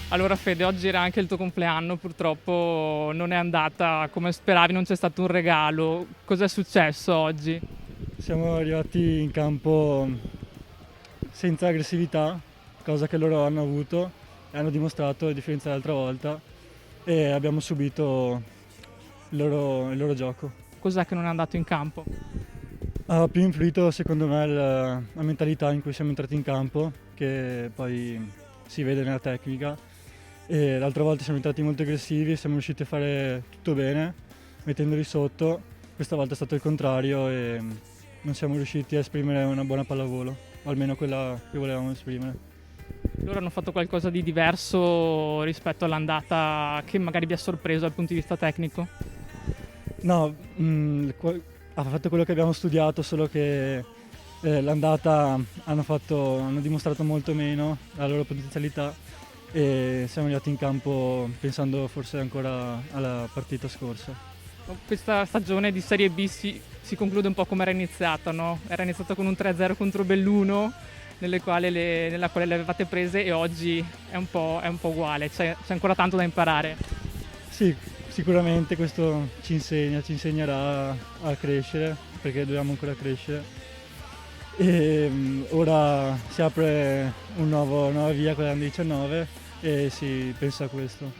Allora Fede, oggi era anche il tuo compleanno, purtroppo non è andata come speravi, non c'è stato un regalo. Cos'è successo oggi? Siamo arrivati in campo senza aggressività, cosa che loro hanno avuto e hanno dimostrato a differenza dell'altra volta e abbiamo subito il loro gioco. Cos'è che non è andato in campo? Ha più influito secondo me la mentalità in cui siamo entrati in campo, che poi si vede nella tecnica. E l'altra volta siamo entrati molto aggressivi e siamo riusciti a fare tutto bene, mettendoli sotto. Questa volta è stato il contrario e non siamo riusciti a esprimere una buona pallavolo, o almeno quella che volevamo esprimere. Loro hanno fatto qualcosa di diverso rispetto all'andata che magari vi ha sorpreso dal punto di vista tecnico? No, ha fatto quello che abbiamo studiato, solo che l'andata hanno dimostrato molto meno la loro potenzialità e siamo arrivati in campo pensando forse ancora alla partita scorsa. Questa stagione di Serie B si conclude un po' come era iniziata, no? Era iniziata con un 3-0 contro Belluno, nella quale le avevate prese e oggi è un po' uguale, c'è ancora tanto da imparare. Sì, sicuramente questo ci insegnerà a crescere, perché dobbiamo ancora crescere. E ora si apre una nuova via, quella del 19, e si pensa a questo.